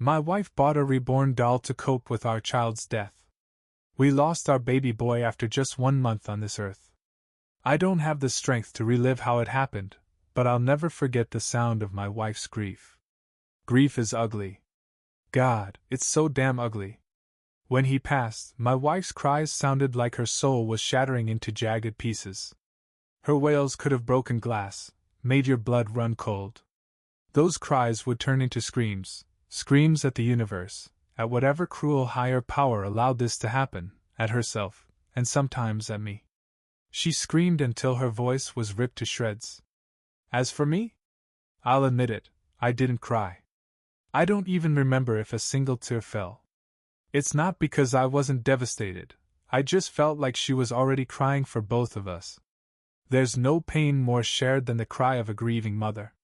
My wife bought a reborn doll to cope with our child's death. We lost our baby boy after just 1 month on this earth. I don't have the strength to relive how it happened, but I'll never forget the sound of my wife's grief. Grief is ugly. God, it's so damn ugly. When he passed, my wife's cries sounded like her soul was shattering into jagged pieces. Her wails could have broken glass, made your blood run cold. Those cries would turn into screams, screams at the universe, at whatever cruel higher power allowed this to happen, at herself, and sometimes at me. She screamed until her voice was ripped to shreds. As for me, I'll admit it, I didn't cry. I don't even remember if a single tear fell. It's not because I wasn't devastated, I just felt like she was already crying for both of us. There's no pain more shared than the cry of a grieving mother.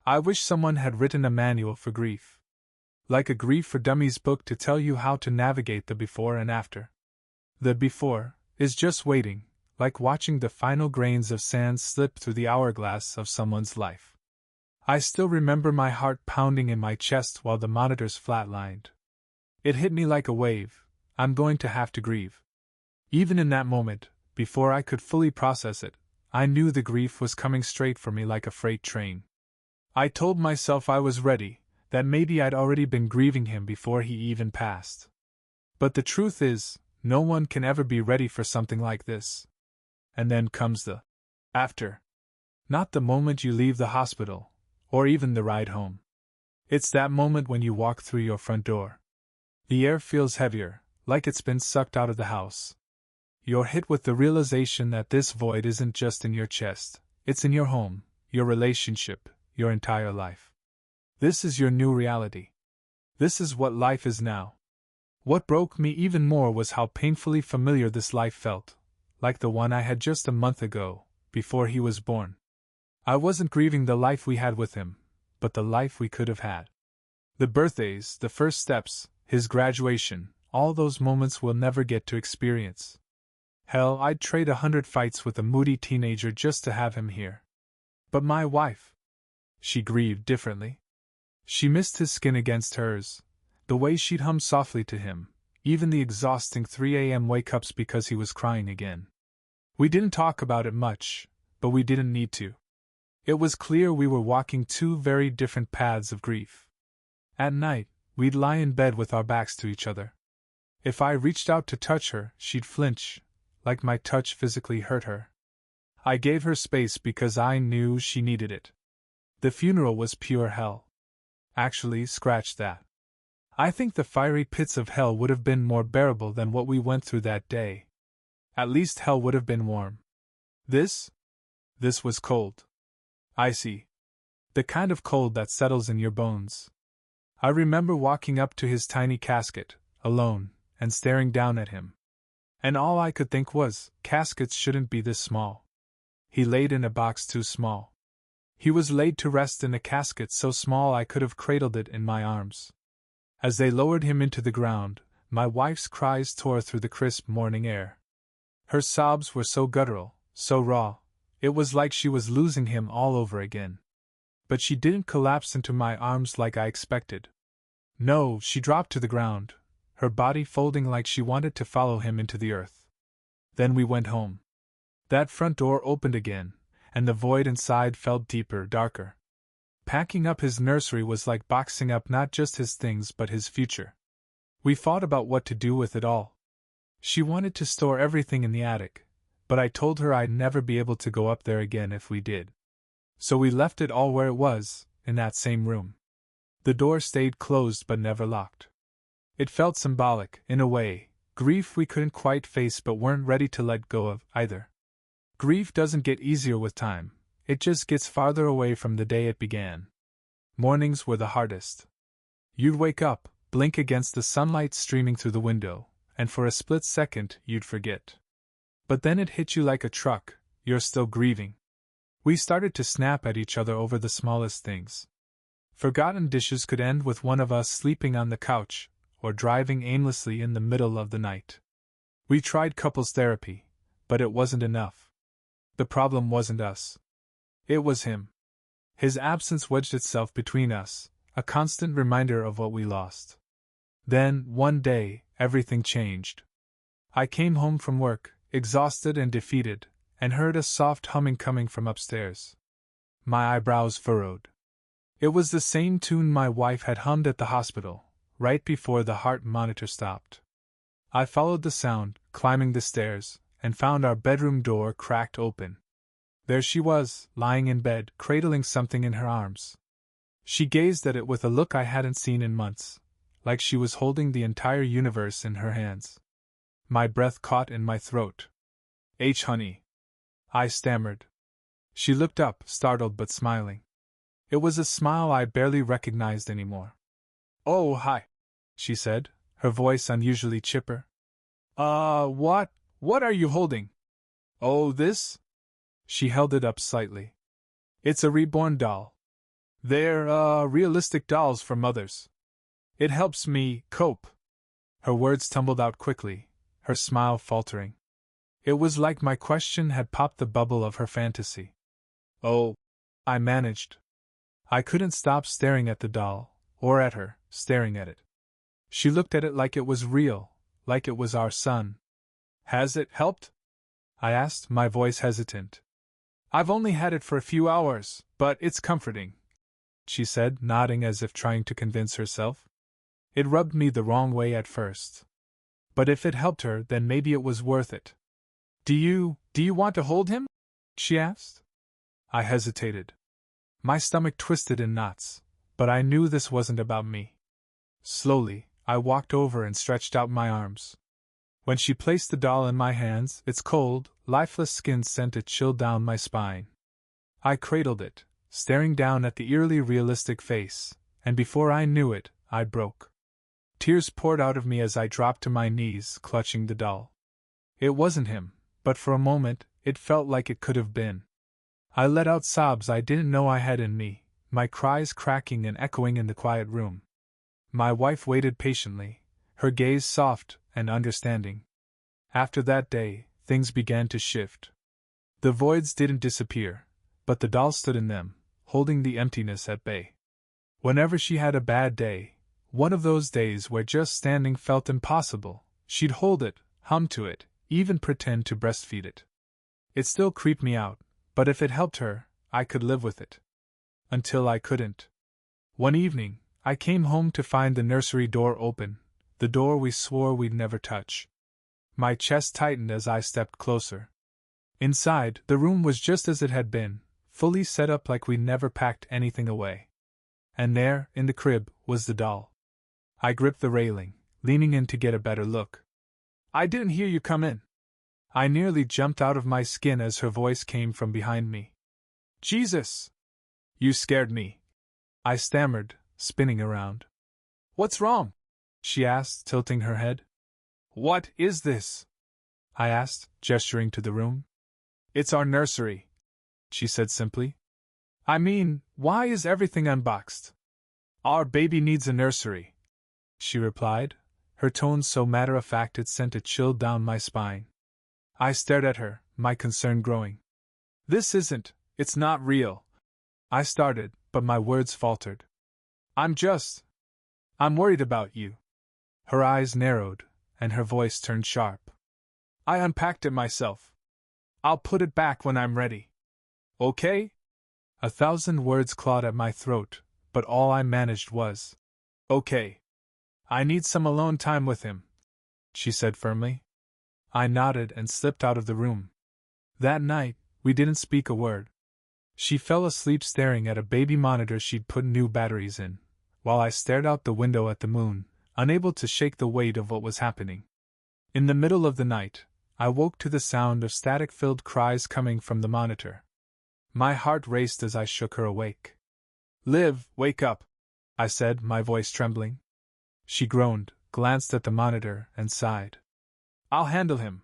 I wish someone had written a manual for grief. Like a Grief for Dummies book to tell you how to navigate the before and after. The before is just waiting, like watching the final grains of sand slip through the hourglass of someone's life. I still remember my heart pounding in my chest while the monitors flatlined. It hit me like a wave. I'm going to have to grieve. Even in that moment, before I could fully process it, I knew the grief was coming straight for me like a freight train. I told myself I was ready, that maybe I'd already been grieving him before he even passed. But the truth is, no one can ever be ready for something like this. And then comes the after. Not the moment you leave the hospital, or even the ride home. It's that moment when you walk through your front door. The air feels heavier, like it's been sucked out of the house. You're hit with the realization that this void isn't just in your chest, it's in your home, your relationship, your entire life. This is your new reality. This is what life is now. What broke me even more was how painfully familiar this life felt, like the one I had just a month ago, before he was born. I wasn't grieving the life we had with him, but the life we could have had. The birthdays, the first steps, his graduation, all those moments we'll never get to experience. Hell, I'd trade 100 fights with a moody teenager just to have him here. But my wife. She grieved differently. She missed his skin against hers, the way she'd hum softly to him, even the exhausting 3 a.m. wake-ups because he was crying again. We didn't talk about it much, but we didn't need to. It was clear we were walking two very different paths of grief. At night, we'd lie in bed with our backs to each other. If I reached out to touch her, she'd flinch, like my touch physically hurt her. I gave her space because I knew she needed it. The funeral was pure hell. Actually, scratch that. I think the fiery pits of hell would have been more bearable than what we went through that day. At least hell would have been warm. This was cold. Icy. The kind of cold that settles in your bones. I remember walking up to his tiny casket, alone, and staring down at him. And all I could think was, caskets shouldn't be this small. He laid in a box too small. He was laid to rest in a casket so small I could have cradled it in my arms. As they lowered him into the ground, my wife's cries tore through the crisp morning air. Her sobs were so guttural, so raw, it was like she was losing him all over again. But she didn't collapse into my arms like I expected. No, she dropped to the ground, her body folding like she wanted to follow him into the earth. Then we went home. That front door opened again, and the void inside felt deeper, darker. Packing up his nursery was like boxing up not just his things but his future. We fought about what to do with it all. She wanted to store everything in the attic, but I told her I'd never be able to go up there again if we did. So we left it all where it was, in that same room. The door stayed closed but never locked. It felt symbolic, in a way, grief we couldn't quite face but weren't ready to let go of, either. Grief doesn't get easier with time, it just gets farther away from the day it began. Mornings were the hardest. You'd wake up, blink against the sunlight streaming through the window, and for a split second you'd forget. But then it hit you like a truck, you're still grieving. We started to snap at each other over the smallest things. Forgotten dishes could end with one of us sleeping on the couch, or driving aimlessly in the middle of the night. We tried couples therapy, but it wasn't enough. The problem wasn't us. It was him. His absence wedged itself between us, a constant reminder of what we lost. Then, one day, everything changed. I came home from work, exhausted and defeated, and heard a soft humming coming from upstairs. My eyebrows furrowed. It was the same tune my wife had hummed at the hospital, right before the heart monitor stopped. I followed the sound, climbing the stairs, and found our bedroom door cracked open. There she was, lying in bed, cradling something in her arms. She gazed at it with a look I hadn't seen in months, like she was holding the entire universe in her hands. My breath caught in my throat. Honey," I stammered. She looked up, startled but smiling. It was a smile I barely recognized anymore. "Oh, hi," she said, her voice unusually chipper. What are you holding?" "Oh, this?" She held it up slightly. "It's a Reborn doll. They're, realistic dolls for mothers. It helps me cope." Her words tumbled out quickly, her smile faltering. It was like my question had popped the bubble of her fantasy. "Oh," I managed. I couldn't stop staring at the doll, or at her, staring at it. She looked at it like it was real, like it was our son. "Has it helped?" I asked, my voice hesitant. "I've only had it for a few hours, but it's comforting," she said, nodding as if trying to convince herself. It rubbed me the wrong way at first. But if it helped her, then maybe it was worth it. Do you want to hold him?" she asked. I hesitated. My stomach twisted in knots, but I knew this wasn't about me. Slowly, I walked over and stretched out my arms. When she placed the doll in my hands, its cold, lifeless skin sent a chill down my spine. I cradled it, staring down at the eerily realistic face, and before I knew it, I broke. Tears poured out of me as I dropped to my knees, clutching the doll. It wasn't him, but for a moment, it felt like it could have been. I let out sobs I didn't know I had in me, my cries cracking and echoing in the quiet room. My wife waited patiently, her gaze soft and understanding. After that day, things began to shift. The voids didn't disappear, but the doll stood in them, holding the emptiness at bay. Whenever she had a bad day, one of those days where just standing felt impossible, she'd hold it, hum to it, even pretend to breastfeed it. It still creeped me out, but if it helped her, I could live with it. Until I couldn't. One evening, I came home to find the nursery door open, the door we swore we'd never touch. My chest tightened as I stepped closer. Inside, the room was just as it had been, fully set up like we'd never packed anything away. And there, in the crib, was the doll. I gripped the railing, leaning in to get a better look. "I didn't hear you come in." I nearly jumped out of my skin as her voice came from behind me. "Jesus! You scared me," I stammered, spinning around. "What's wrong?" she asked, tilting her head. "What is this?" I asked, gesturing to the room. "It's our nursery," she said simply. "I mean, why is everything unboxed?" "Our baby needs a nursery," she replied, her tone so matter-of-fact it sent a chill down my spine. I stared at her, my concern growing. It's not real," I started, but my words faltered. I'm worried about you." Her eyes narrowed, and her voice turned sharp. "I unpacked it myself. I'll put it back when I'm ready. Okay?" 1,000 words clawed at my throat, but all I managed was, "Okay. I need some alone time with him," she said firmly. I nodded and slipped out of the room. That night, we didn't speak a word. She fell asleep staring at a baby monitor she'd put new batteries in, while I stared out the window at the moon, unable to shake the weight of what was happening. In the middle of the night, I woke to the sound of static-filled cries coming from the monitor. My heart raced as I shook her awake. "Liv, wake up," I said, my voice trembling. She groaned, glanced at the monitor, and sighed. "I'll handle him.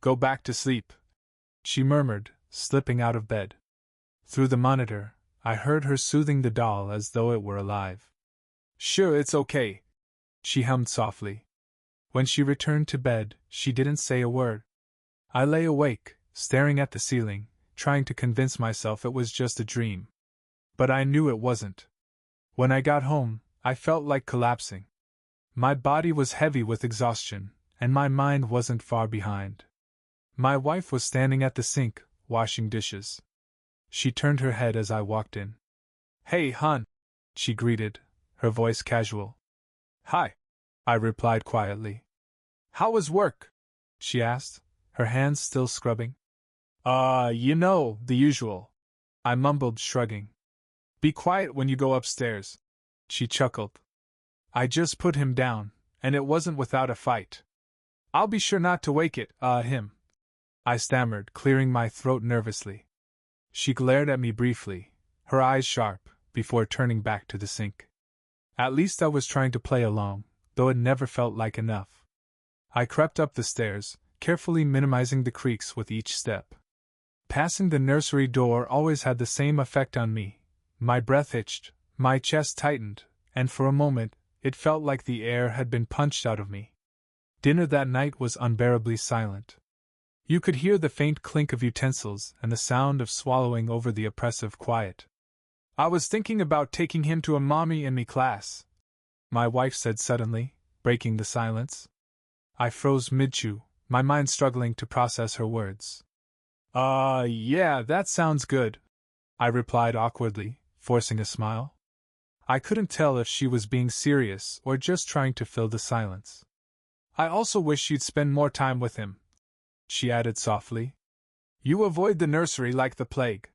Go back to sleep," she murmured, slipping out of bed. Through the monitor, I heard her soothing the doll as though it were alive. "Sure, it's okay," she hummed softly. When she returned to bed, she didn't say a word. I lay awake, staring at the ceiling, trying to convince myself it was just a dream. But I knew it wasn't. When I got home, I felt like collapsing. My body was heavy with exhaustion, and my mind wasn't far behind. My wife was standing at the sink, washing dishes. She turned her head as I walked in. "Hey, hon," she greeted, her voice casual. "Hi," I replied quietly. "How was work?" she asked, her hands still scrubbing. The usual," I mumbled, shrugging. "Be quiet when you go upstairs," she chuckled. "I just put him down, and it wasn't without a fight. I'll be sure not to wake him," I stammered, clearing my throat nervously. She glared at me briefly, her eyes sharp, before turning back to the sink. At least I was trying to play along, though it never felt like enough. I crept up the stairs, carefully minimizing the creaks with each step. Passing the nursery door always had the same effect on me. My breath hitched, my chest tightened, and for a moment, it felt like the air had been punched out of me. Dinner that night was unbearably silent. You could hear the faint clink of utensils and the sound of swallowing over the oppressive quiet. "I was thinking about taking him to a mommy and me class," my wife said suddenly, breaking the silence. I froze mid-chew, my mind struggling to process her words. Yeah, that sounds good," I replied awkwardly, forcing a smile. I couldn't tell if she was being serious or just trying to fill the silence. "I also wish you'd spend more time with him," she added softly. "You avoid the nursery like the plague."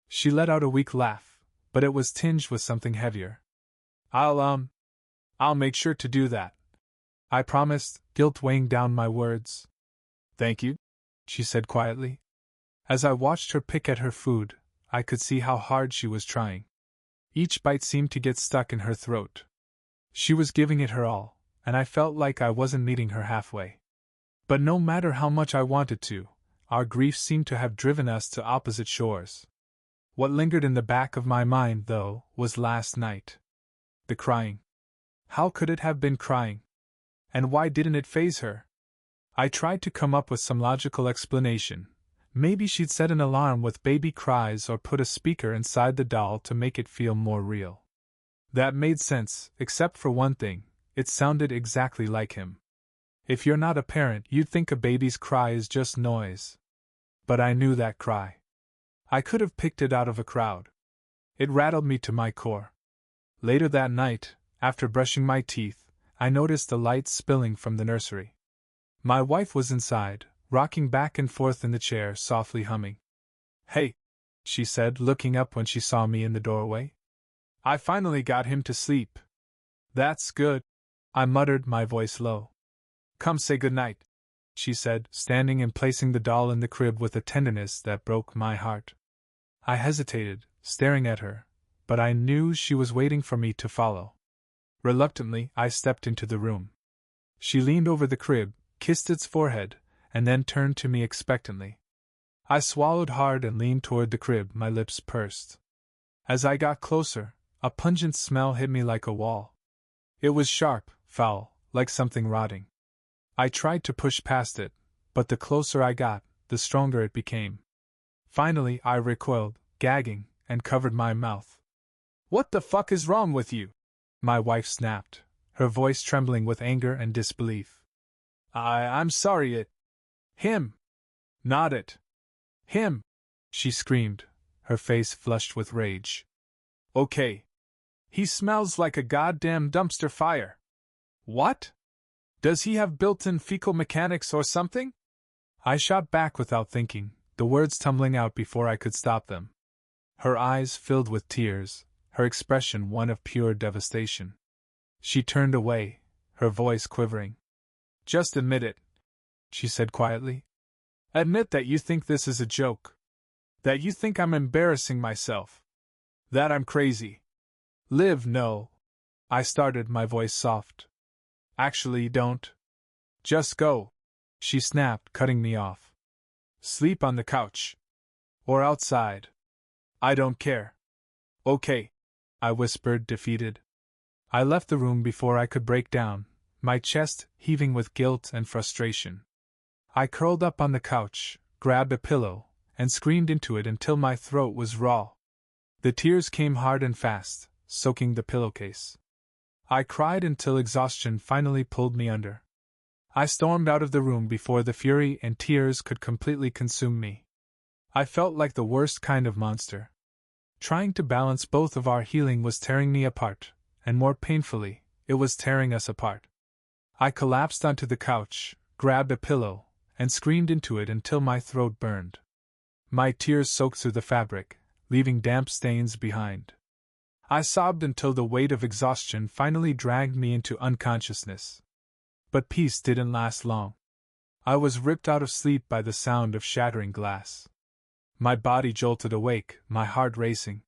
She let out a weak laugh, but it was tinged with something heavier. I'll make sure to do that," I promised, guilt weighing down my words. "Thank you," she said quietly. As I watched her pick at her food, I could see how hard she was trying. Each bite seemed to get stuck in her throat. She was giving it her all, and I felt like I wasn't meeting her halfway. But no matter how much I wanted to, our grief seemed to have driven us to opposite shores. What lingered in the back of my mind, though, was last night. The crying. How could it have been crying? And why didn't it faze her? I tried to come up with some logical explanation. Maybe she'd set an alarm with baby cries or put a speaker inside the doll to make it feel more real. That made sense, except for one thing: it sounded exactly like him. If you're not a parent, you'd think a baby's cry is just noise. But I knew that cry. I could have picked it out of a crowd. It rattled me to my core. Later that night, after brushing my teeth, I noticed the light spilling from the nursery. My wife was inside, rocking back and forth in the chair, softly humming. "Hey," she said, looking up when she saw me in the doorway. "I finally got him to sleep." "That's good," I muttered, my voice low. "Come say good night," she said, standing and placing the doll in the crib with a tenderness that broke my heart. I hesitated, staring at her, but I knew she was waiting for me to follow. Reluctantly, I stepped into the room. She leaned over the crib, kissed its forehead, and then turned to me expectantly. I swallowed hard and leaned toward the crib, my lips pursed. As I got closer, a pungent smell hit me like a wall. It was sharp, foul, like something rotting. I tried to push past it, but the closer I got, the stronger it became. Finally, I recoiled, gagging, and covered my mouth. "What the fuck is wrong with you?" my wife snapped, her voice trembling with anger and disbelief. I'm sorry, him. Not it. Him," she screamed, her face flushed with rage. "Okay. He smells like a goddamn dumpster fire." "What? Does he have built-in fecal mechanics or something?" I shot back without thinking, the words tumbling out before I could stop them. Her eyes filled with tears, her expression one of pure devastation. She turned away, her voice quivering. "Just admit it," she said quietly. "Admit that you think this is a joke. That you think I'm embarrassing myself. That I'm crazy." "Liv, no." I started, my voice soft. "Actually, don't. Just go," she snapped, cutting me off. "Sleep on the couch. Or outside. I don't care." "Okay," I whispered, defeated. I left the room before I could break down, my chest heaving with guilt and frustration. I curled up on the couch, grabbed a pillow, and screamed into it until my throat was raw. The tears came hard and fast, soaking the pillowcase. I cried until exhaustion finally pulled me under. I stormed out of the room before the fury and tears could completely consume me. I felt like the worst kind of monster. Trying to balance both of our healing was tearing me apart, and more painfully, it was tearing us apart. I collapsed onto the couch, grabbed a pillow, and screamed into it until my throat burned. My tears soaked through the fabric, leaving damp stains behind. I sobbed until the weight of exhaustion finally dragged me into unconsciousness. But peace didn't last long. I was ripped out of sleep by the sound of shattering glass. My body jolted awake, my heart racing.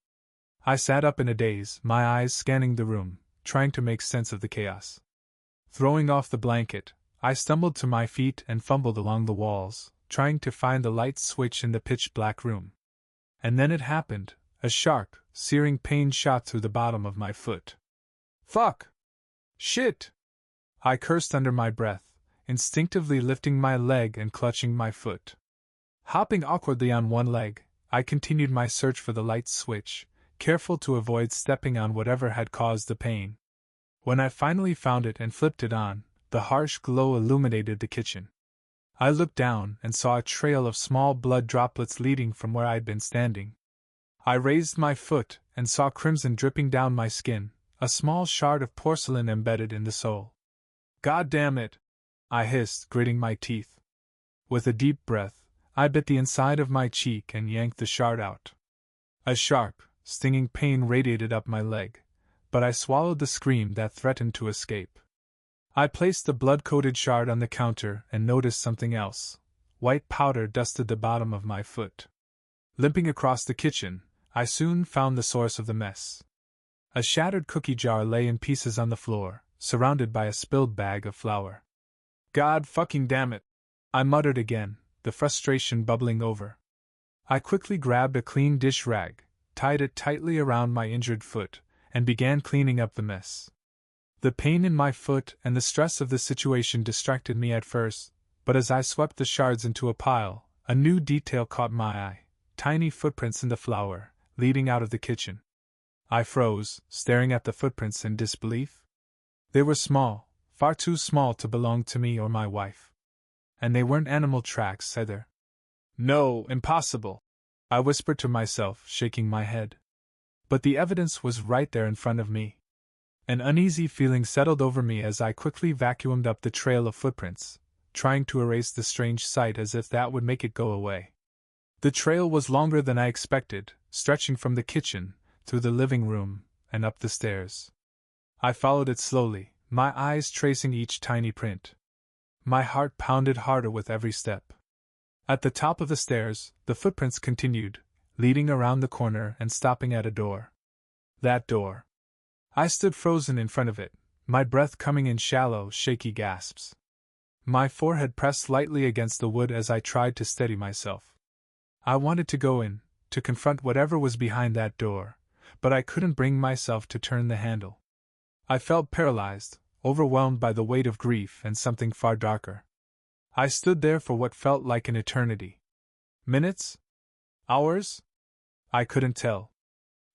I sat up in a daze, my eyes scanning the room, trying to make sense of the chaos. Throwing off the blanket, I stumbled to my feet and fumbled along the walls, trying to find the light switch in the pitch-black room. And then it happened. A sharp, searing pain shot through the bottom of my foot. Fuck! Shit! I cursed under my breath, instinctively lifting my leg and clutching my foot. Hopping awkwardly on one leg, I continued my search for the light switch, careful to avoid stepping on whatever had caused the pain. When I finally found it and flipped it on, the harsh glow illuminated the kitchen. I looked down and saw a trail of small blood droplets leading from where I'd been standing. I raised my foot and saw crimson dripping down my skin, a small shard of porcelain embedded in the sole. God damn it! I hissed, gritting my teeth. With a deep breath, I bit the inside of my cheek and yanked the shard out. A sharp, stinging pain radiated up my leg, but I swallowed the scream that threatened to escape. I placed the blood-coated shard on the counter and noticed something else. White powder dusted the bottom of my foot. Limping across the kitchen, I soon found the source of the mess. A shattered cookie jar lay in pieces on the floor, surrounded by a spilled bag of flour. God fucking damn it! I muttered again, the frustration bubbling over. I quickly grabbed a clean dish rag, tied it tightly around my injured foot, and began cleaning up the mess. The pain in my foot and the stress of the situation distracted me at first, but as I swept the shards into a pile, a new detail caught my eye: tiny footprints in the flour, leading out of the kitchen. I froze, staring at the footprints in disbelief. They were small, far too small to belong to me or my wife. And they weren't animal tracks either. No, impossible! I whispered to myself, shaking my head. But the evidence was right there in front of me. An uneasy feeling settled over me as I quickly vacuumed up the trail of footprints, trying to erase the strange sight as if that would make it go away. The trail was longer than I expected, stretching from the kitchen, through the living room, and up the stairs. I followed it slowly, my eyes tracing each tiny print. My heart pounded harder with every step. At the top of the stairs, the footprints continued, leading around the corner and stopping at a door. That door. I stood frozen in front of it, my breath coming in shallow, shaky gasps. My forehead pressed lightly against the wood as I tried to steady myself. I wanted to go in, to confront whatever was behind that door, but I couldn't bring myself to turn the handle. I felt paralyzed, overwhelmed by the weight of grief and something far darker. I stood there for what felt like an eternity. Minutes? Hours? I couldn't tell.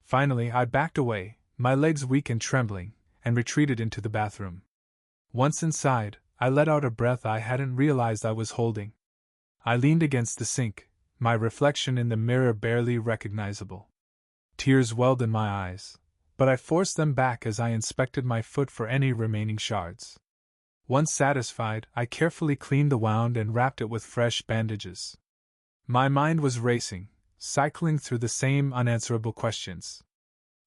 Finally, I backed away, my legs weak and trembling, and retreated into the bathroom. Once inside, I let out a breath I hadn't realized I was holding. I leaned against the sink, my reflection in the mirror barely recognizable. Tears welled in my eyes, but I forced them back as I inspected my foot for any remaining shards. Once satisfied, I carefully cleaned the wound and wrapped it with fresh bandages. My mind was racing, cycling through the same unanswerable questions.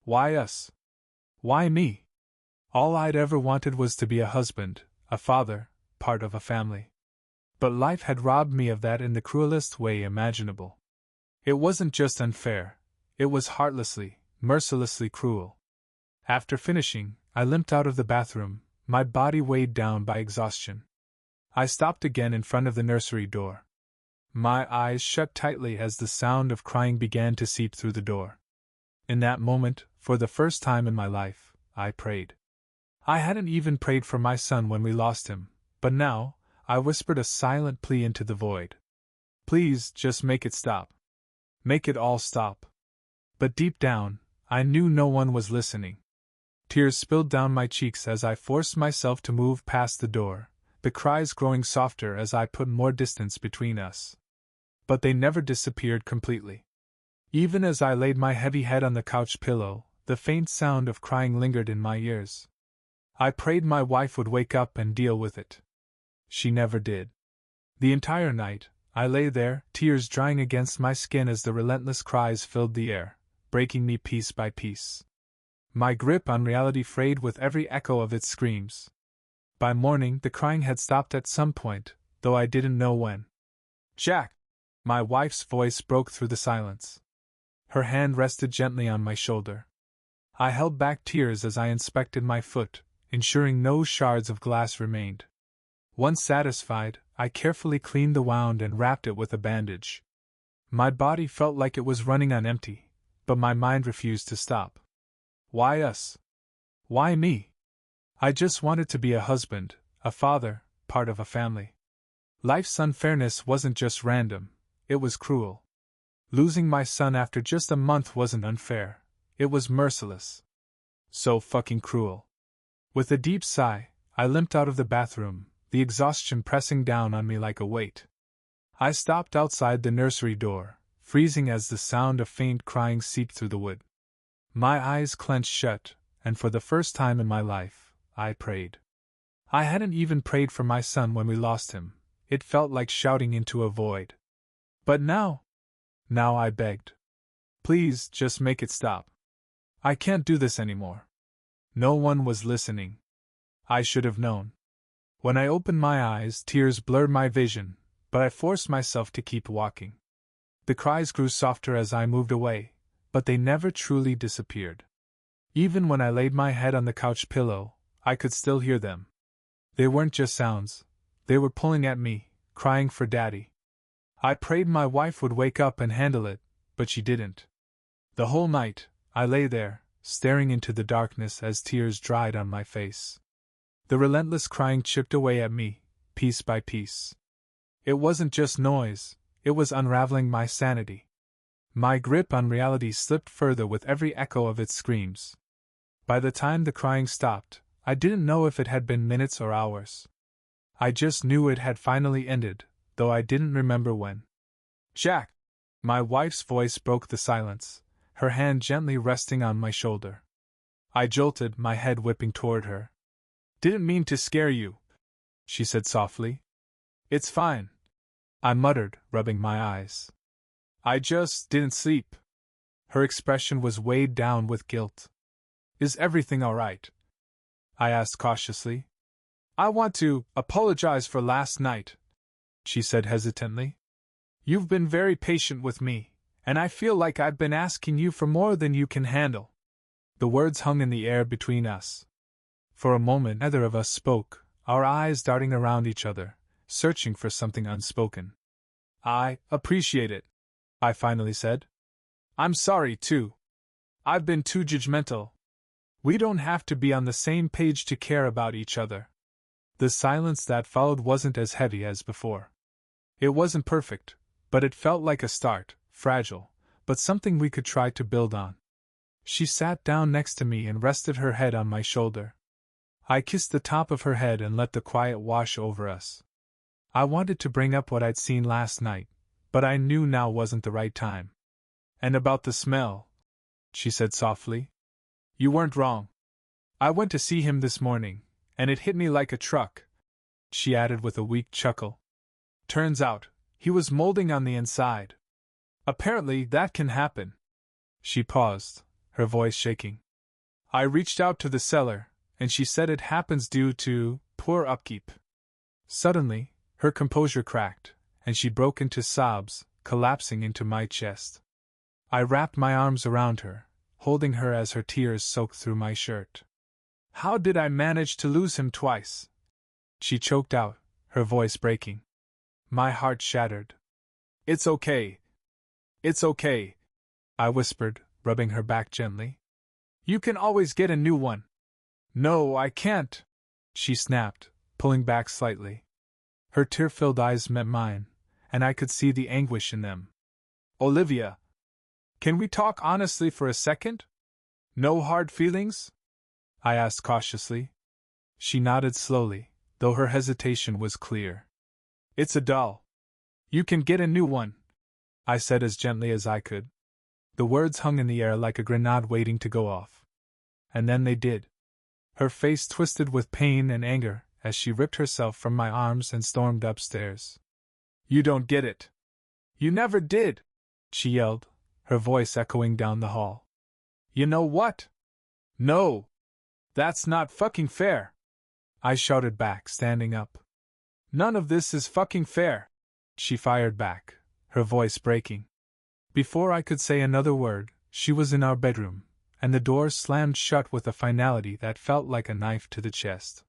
Why us? Why me? All I'd ever wanted was to be a husband, a father, part of a family. But life had robbed me of that in the cruelest way imaginable. It wasn't just unfair, it was heartlessly, mercilessly cruel. After finishing, I limped out of the bathroom, my body weighed down by exhaustion. I stopped again in front of the nursery door. My eyes shut tightly as the sound of crying began to seep through the door. In that moment, for the first time in my life, I prayed. I hadn't even prayed for my son when we lost him, but now, I whispered a silent plea into the void. Please, just make it stop. Make it all stop. But deep down, I knew no one was listening. Tears spilled down my cheeks as I forced myself to move past the door, the cries growing softer as I put more distance between us. But they never disappeared completely. Even as I laid my heavy head on the couch pillow, the faint sound of crying lingered in my ears. I prayed my wife would wake up and deal with it. She never did. The entire night, I lay there, tears drying against my skin as the relentless cries filled the air, breaking me piece by piece. My grip on reality frayed with every echo of its screams. By morning, the crying had stopped at some point, though I didn't know when. "Jack!" My wife's voice broke through the silence. Her hand rested gently on my shoulder. I held back tears as I inspected my foot, ensuring no shards of glass remained. Once satisfied, I carefully cleaned the wound and wrapped it with a bandage. My body felt like it was running on empty, but my mind refused to stop. Why us? Why me? I just wanted to be a husband, a father, part of a family. Life's unfairness wasn't just random, it was cruel. Losing my son after just a month wasn't unfair, it was merciless. So fucking cruel. With a deep sigh, I limped out of the bathroom, the exhaustion pressing down on me like a weight. I stopped outside the nursery door, freezing as the sound of faint crying seeped through the wood. My eyes clenched shut, and for the first time in my life, I prayed. I hadn't even prayed for my son when we lost him. It felt like shouting into a void. But now I begged. Please, just make it stop. I can't do this anymore. No one was listening. I should have known. When I opened my eyes, tears blurred my vision, but I forced myself to keep walking. The cries grew softer as I moved away, but they never truly disappeared. Even when I laid my head on the couch pillow, I could still hear them. They weren't just sounds. They were pulling at me, crying for Daddy. I prayed my wife would wake up and handle it, but she didn't. The whole night, I lay there, staring into the darkness as tears dried on my face. The relentless crying chipped away at me, piece by piece. It wasn't just noise, it was unraveling my sanity. My grip on reality slipped further with every echo of its screams. By the time the crying stopped, I didn't know if it had been minutes or hours. I just knew it had finally ended, though I didn't remember when. "Jack!" My wife's voice broke the silence, her hand gently resting on my shoulder. I jolted, my head whipping toward her. "Didn't mean to scare you," she said softly. "It's fine," I muttered, rubbing my eyes. "I just didn't sleep." Her expression was weighed down with guilt. "Is everything all right?" I asked cautiously. "I want to apologize for last night," she said hesitantly. "You've been very patient with me, and I feel like I've been asking you for more than you can handle." The words hung in the air between us. For a moment neither of us spoke, our eyes darting around each other, searching for something unspoken. "I appreciate it," I finally said. "I'm sorry, too. I've been too judgmental. We don't have to be on the same page to care about each other." The silence that followed wasn't as heavy as before. It wasn't perfect, but it felt like a start, fragile, but something we could try to build on. She sat down next to me and rested her head on my shoulder. I kissed the top of her head and let the quiet wash over us. I wanted to bring up what I'd seen last night, but I knew now wasn't the right time. "And about the smell," she said softly. "You weren't wrong. I went to see him this morning, and it hit me like a truck," she added with a weak chuckle. "Turns out, he was molding on the inside. Apparently that can happen." She paused, her voice shaking. "I reached out to the cellar, and she said it happens due to poor upkeep." Suddenly, her composure cracked, and she broke into sobs, collapsing into my chest. I wrapped my arms around her, holding her as her tears soaked through my shirt. "How did I manage to lose him twice?" she choked out, her voice breaking. My heart shattered. "It's okay. It's okay," I whispered, rubbing her back gently. "You can always get a new one." "No, I can't," she snapped, pulling back slightly. Her tear-filled eyes met mine, and I could see the anguish in them. "Olivia, can we talk honestly for a second? No hard feelings?" I asked cautiously. She nodded slowly, though her hesitation was clear. It's a doll. You can get a new one, I said as gently as I could. The words hung in the air like a grenade waiting to go off. And then they did. Her face twisted with pain and anger as she ripped herself from my arms and stormed upstairs. You don't get it. You never did, she yelled, her voice echoing down the hall. You know what? No. That's not fucking fair, I shouted back, standing up. None of this is fucking fair, she fired back, her voice breaking. Before I could say another word, she was in our bedroom, and the door slammed shut with a finality that felt like a knife to the chest.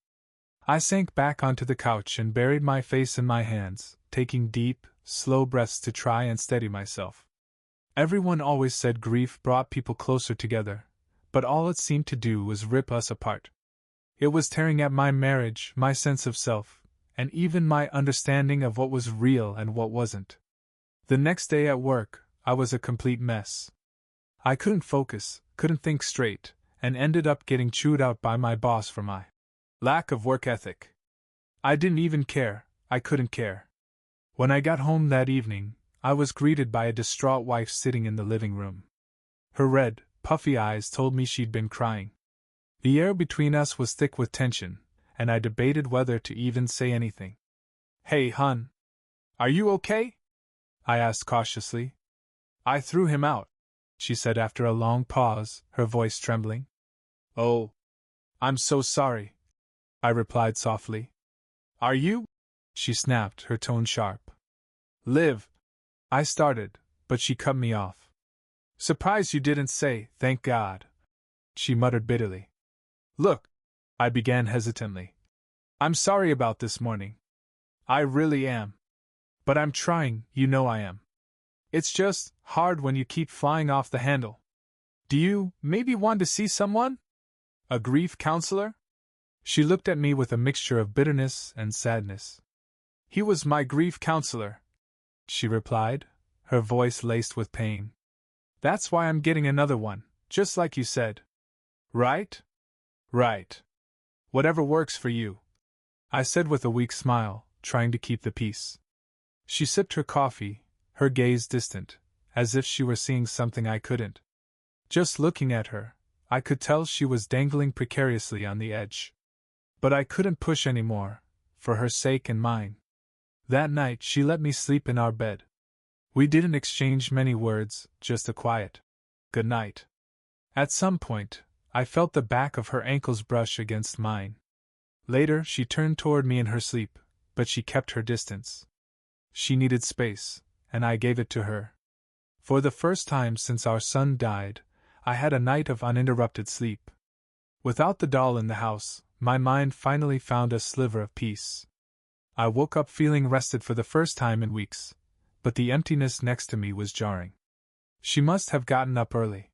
I sank back onto the couch and buried my face in my hands, taking deep, slow breaths to try and steady myself. Everyone always said grief brought people closer together, but all it seemed to do was rip us apart. It was tearing at my marriage, my sense of self, and even my understanding of what was real and what wasn't. The next day at work, I was a complete mess. I couldn't focus, couldn't think straight, and ended up getting chewed out by my boss for my lack of work ethic. I didn't even care, I couldn't care. When I got home that evening, I was greeted by a distraught wife sitting in the living room. Her red, puffy eyes told me she'd been crying. The air between us was thick with tension, and I debated whether to even say anything. Hey, hun. Are you okay? I asked cautiously. I threw him out, she said after a long pause, her voice trembling. Oh. I'm so sorry, I replied softly. Are you? She snapped, her tone sharp. Liv. I started, but she cut me off. Surprised you didn't say, thank God, she muttered bitterly. Look, I began hesitantly. I'm sorry about this morning. I really am. But I'm trying, you know I am. It's just hard when you keep flying off the handle. Do you maybe want to see someone? A grief counselor? She looked at me with a mixture of bitterness and sadness. He was my grief counselor, she replied, her voice laced with pain. That's why I'm getting another one, just like you said. Right? Right. Whatever works for you, I said with a weak smile, trying to keep the peace. She sipped her coffee, her gaze distant, as if she were seeing something I couldn't. Just looking at her, I could tell she was dangling precariously on the edge. But I couldn't push any more, for her sake and mine. That night she let me sleep in our bed. We didn't exchange many words, just a quiet good night. At some point, I felt the back of her ankles brush against mine. Later, she turned toward me in her sleep, but she kept her distance. She needed space, and I gave it to her. For the first time since our son died, I had a night of uninterrupted sleep. Without the doll in the house, my mind finally found a sliver of peace. I woke up feeling rested for the first time in weeks, but the emptiness next to me was jarring. She must have gotten up early.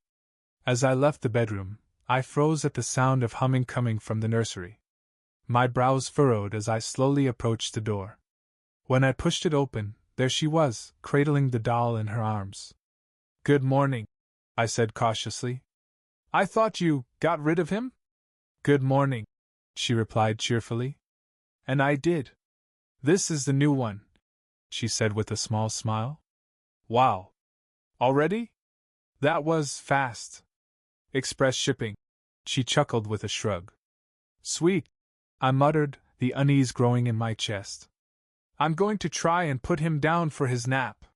As I left the bedroom, I froze at the sound of humming coming from the nursery. My brows furrowed as I slowly approached the door. When I pushed it open, there she was, cradling the doll in her arms. Good morning, I said cautiously. I thought you got rid of him? Good morning, she replied cheerfully. And I did. This is the new one, she said with a small smile. Wow. Already? That was fast. Express shipping, she chuckled with a shrug. Sweet, I muttered, the unease growing in my chest. I'm going to try and put him down for his nap.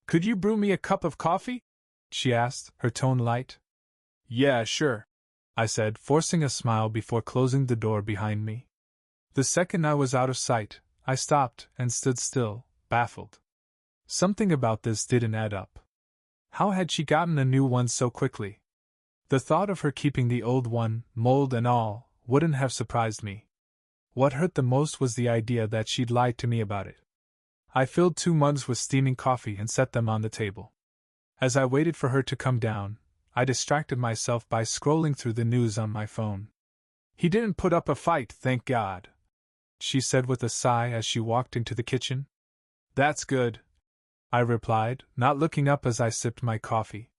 Could you brew me a cup of coffee? She asked, her tone light. Yeah, sure, I said, forcing a smile before closing the door behind me. The second I was out of sight, I stopped and stood still, baffled. Something about this didn't add up. How had she gotten a new one so quickly? The thought of her keeping the old one, mold and all, wouldn't have surprised me. What hurt the most was the idea that she'd lied to me about it. I filled 2 mugs with steaming coffee and set them on the table. As I waited for her to come down, I distracted myself by scrolling through the news on my phone. He didn't put up a fight, thank God, she said with a sigh as she walked into the kitchen. That's good, I replied, not looking up as I sipped my coffee.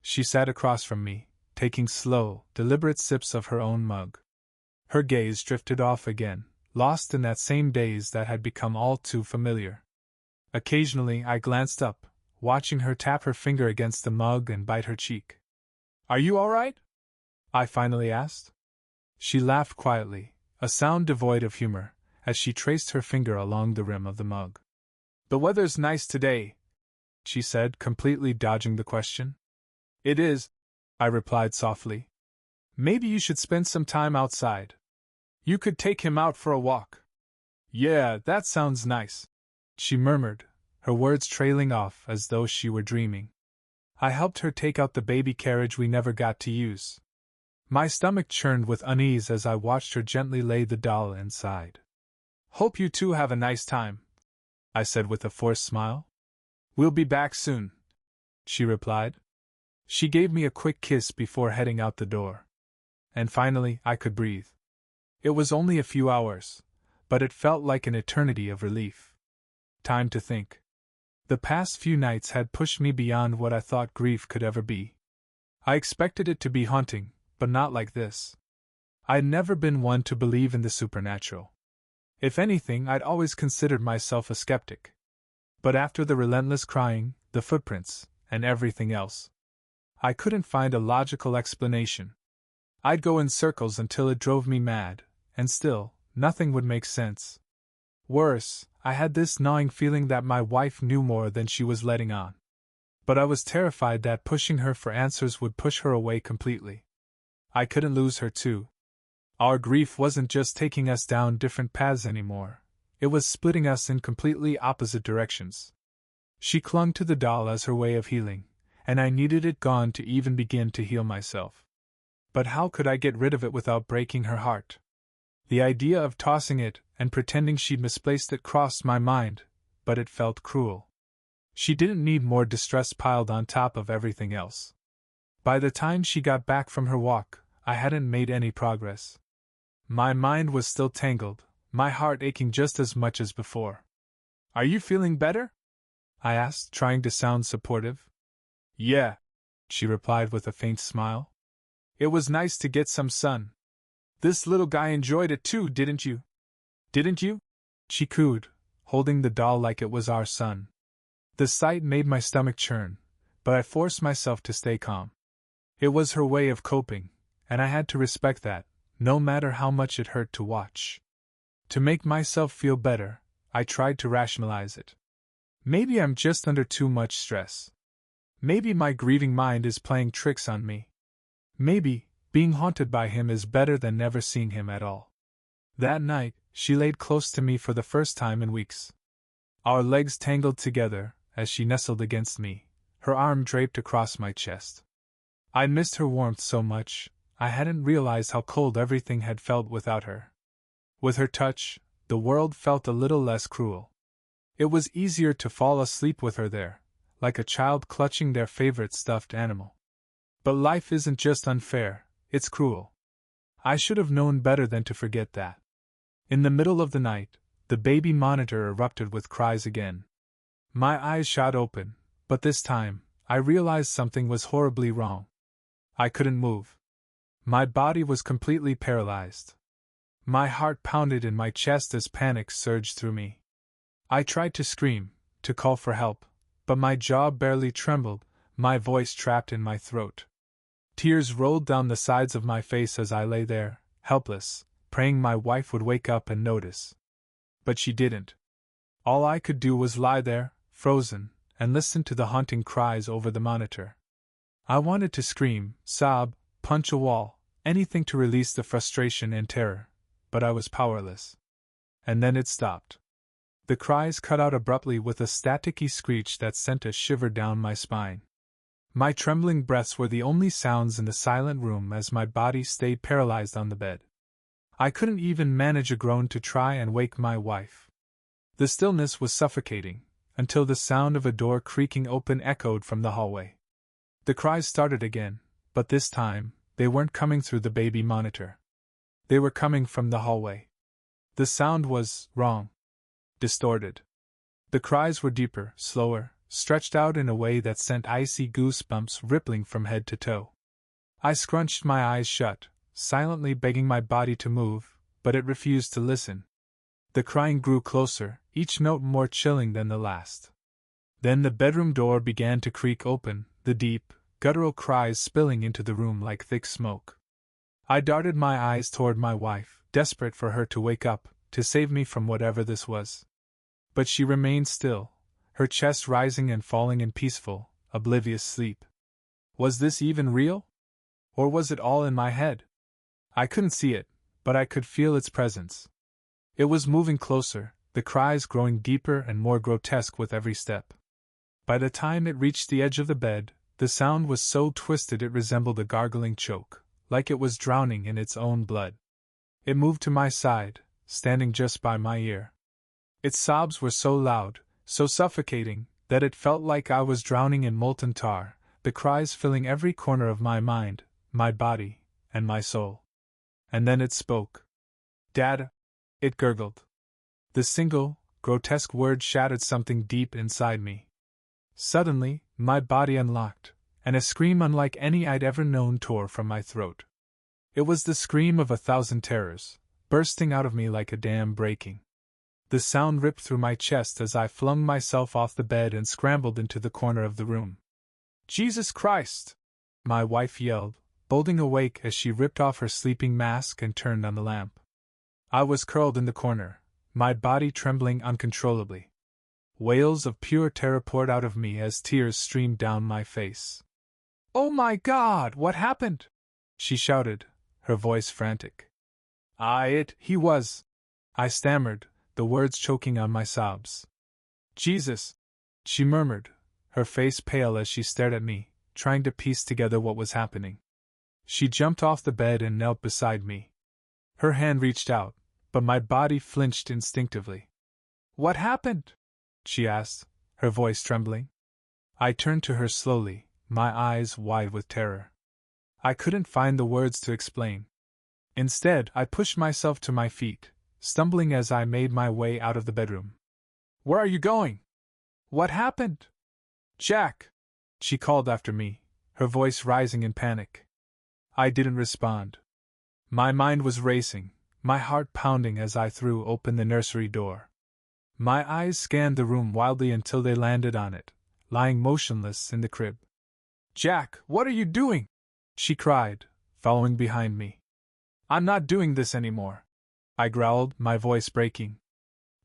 She sat across from me, taking slow, deliberate sips of her own mug. Her gaze drifted off again, lost in that same daze that had become all too familiar. Occasionally I glanced up, watching her tap her finger against the mug and bite her cheek. "Are you all right?" I finally asked. She laughed quietly, a sound devoid of humor, as she traced her finger along the rim of the mug. "The weather's nice today," she said, completely dodging the question. "It is," I replied softly. "Maybe you should spend some time outside. You could take him out for a walk." "Yeah, that sounds nice," she murmured, her words trailing off as though she were dreaming. I helped her take out the baby carriage we never got to use. My stomach churned with unease as I watched her gently lay the doll inside. "Hope you two have a nice time," I said with a forced smile. "We'll be back soon," she replied. She gave me a quick kiss before heading out the door. And finally, I could breathe. It was only a few hours, but it felt like an eternity of relief. Time to think. The past few nights had pushed me beyond what I thought grief could ever be. I expected it to be haunting, but not like this. I'd never been one to believe in the supernatural. If anything, I'd always considered myself a skeptic. But after the relentless crying, the footprints, and everything else, I couldn't find a logical explanation. I'd go in circles until it drove me mad, and still, nothing would make sense. Worse, I had this gnawing feeling that my wife knew more than she was letting on. But I was terrified that pushing her for answers would push her away completely. I couldn't lose her too. Our grief wasn't just taking us down different paths anymore, it was splitting us in completely opposite directions. She clung to the doll as her way of healing, and I needed it gone to even begin to heal myself. But how could I get rid of it without breaking her heart? The idea of tossing it and pretending she'd misplaced it crossed my mind, but it felt cruel. She didn't need more distress piled on top of everything else. By the time she got back from her walk, I hadn't made any progress. My mind was still tangled, my heart aching just as much as before. "Are you feeling better?" I asked, trying to sound supportive. "Yeah," she replied with a faint smile. "It was nice to get some sun. This little guy enjoyed it too, didn't you?" "Didn't you?" she cooed, holding the doll like it was our son. The sight made my stomach churn, but I forced myself to stay calm. It was her way of coping, and I had to respect that, no matter how much it hurt to watch. To make myself feel better, I tried to rationalize it. Maybe I'm just under too much stress. Maybe my grieving mind is playing tricks on me. Maybe being haunted by him is better than never seeing him at all. That night, she laid close to me for the first time in weeks. Our legs tangled together as she nestled against me, her arm draped across my chest. I missed her warmth so much, I hadn't realized how cold everything had felt without her. With her touch, the world felt a little less cruel. It was easier to fall asleep with her there, like a child clutching their favorite stuffed animal. But life isn't just unfair, it's cruel. I should have known better than to forget that. In the middle of the night, the baby monitor erupted with cries again. My eyes shot open, but this time, I realized something was horribly wrong. I couldn't move. My body was completely paralyzed. My heart pounded in my chest as panic surged through me. I tried to scream, to call for help, but my jaw barely trembled, my voice trapped in my throat. Tears rolled down the sides of my face as I lay there, helpless, praying my wife would wake up and notice. But she didn't. All I could do was lie there, frozen, and listen to the haunting cries over the monitor. I wanted to scream, sob, punch a wall, anything to release the frustration and terror, but I was powerless. And then it stopped. The cries cut out abruptly with a staticky screech that sent a shiver down my spine. My trembling breaths were the only sounds in the silent room as my body stayed paralyzed on the bed. I couldn't even manage a groan to try and wake my wife. The stillness was suffocating, until the sound of a door creaking open echoed from the hallway. The cries started again, but this time, they weren't coming through the baby monitor. They were coming from the hallway. The sound was wrong. Distorted. The cries were deeper, slower, stretched out in a way that sent icy goosebumps rippling from head to toe. I scrunched my eyes shut, silently begging my body to move, but it refused to listen. The crying grew closer, each note more chilling than the last. Then the bedroom door began to creak open, the deep, guttural cries spilling into the room like thick smoke. I darted my eyes toward my wife, desperate for her to wake up, to save me from whatever this was. But she remained still, her chest rising and falling in peaceful, oblivious sleep. Was this even real? Or was it all in my head? I couldn't see it, but I could feel its presence. It was moving closer, the cries growing deeper and more grotesque with every step. By the time it reached the edge of the bed, the sound was so twisted it resembled a gargling choke, like it was drowning in its own blood. It moved to my side, standing just by my ear. Its sobs were so loud, so suffocating, that it felt like I was drowning in molten tar, the cries filling every corner of my mind, my body, and my soul. And then it spoke. "Dad," it gurgled. The single, grotesque word shattered something deep inside me. Suddenly, my body unlocked, and a scream unlike any I'd ever known tore from my throat. It was the scream of 1,000 terrors, bursting out of me like a dam breaking. The sound ripped through my chest as I flung myself off the bed and scrambled into the corner of the room. "Jesus Christ!" my wife yelled, bolting awake as she ripped off her sleeping mask and turned on the lamp. I was curled in the corner, my body trembling uncontrollably. Wails of pure terror poured out of me as tears streamed down my face. "Oh my God, what happened?" she shouted, her voice frantic. He was," I stammered, the words choking on my sobs. "Jesus," she murmured, her face pale as she stared at me, trying to piece together what was happening. She jumped off the bed and knelt beside me. Her hand reached out, but my body flinched instinctively. "What happened?" she asked, her voice trembling. I turned to her slowly, my eyes wide with terror. I couldn't find the words to explain. Instead, I pushed myself to my feet, stumbling as I made my way out of the bedroom. "Where are you going? What happened?" "Jack!" she called after me, her voice rising in panic. I didn't respond. My mind was racing, my heart pounding as I threw open the nursery door. My eyes scanned the room wildly until they landed on it, lying motionless in the crib. "Jack, what are you doing?" she cried, following behind me. "I'm not doing this anymore," I growled, my voice breaking.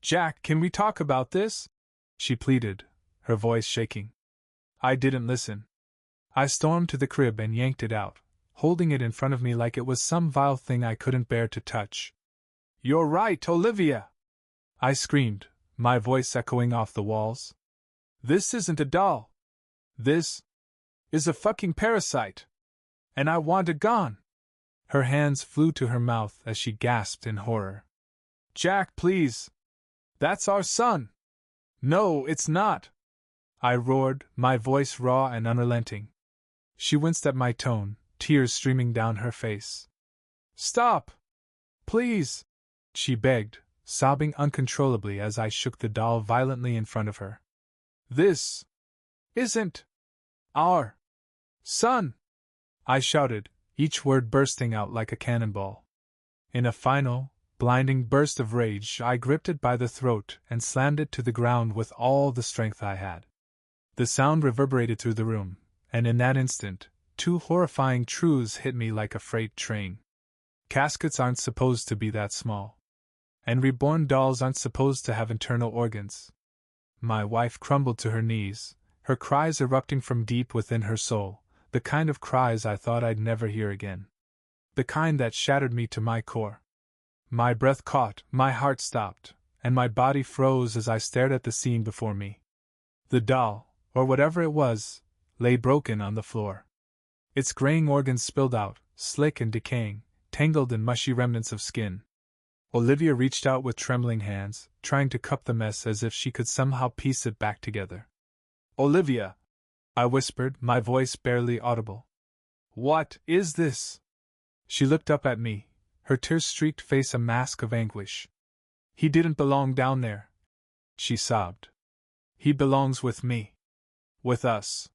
"Jack, can we talk about this?" she pleaded, her voice shaking. I didn't listen. I stormed to the crib and yanked it out, holding it in front of me like it was some vile thing I couldn't bear to touch. "You're right, Olivia!" I screamed, my voice echoing off the walls. "This isn't a doll. This is a fucking parasite. And I want it gone." Her hands flew to her mouth as she gasped in horror. "Jack, please! That's our son!" "No, it's not!" I roared, my voice raw and unrelenting. She winced at my tone, tears streaming down her face. "Stop! Please!" she begged, sobbing uncontrollably as I shook the doll violently in front of her. "This isn't our son!" I shouted, each word bursting out like a cannonball. In a final, blinding burst of rage, I gripped it by the throat and slammed it to the ground with all the strength I had. The sound reverberated through the room, and in that instant, two horrifying truths hit me like a freight train. Caskets aren't supposed to be that small. And reborn dolls aren't supposed to have internal organs. My wife crumbled to her knees, her cries erupting from deep within her soul, the kind of cries I thought I'd never hear again. The kind that shattered me to my core. My breath caught, my heart stopped, and my body froze as I stared at the scene before me. The doll, or whatever it was, lay broken on the floor. Its graying organs spilled out, slick and decaying, tangled in mushy remnants of skin. Olivia reached out with trembling hands, trying to cup the mess as if she could somehow piece it back together. "Olivia!" I whispered, my voice barely audible. "What is this?" She looked up at me, her tear-streaked face a mask of anguish. "He didn't belong down there," she sobbed. "He belongs with me. With us."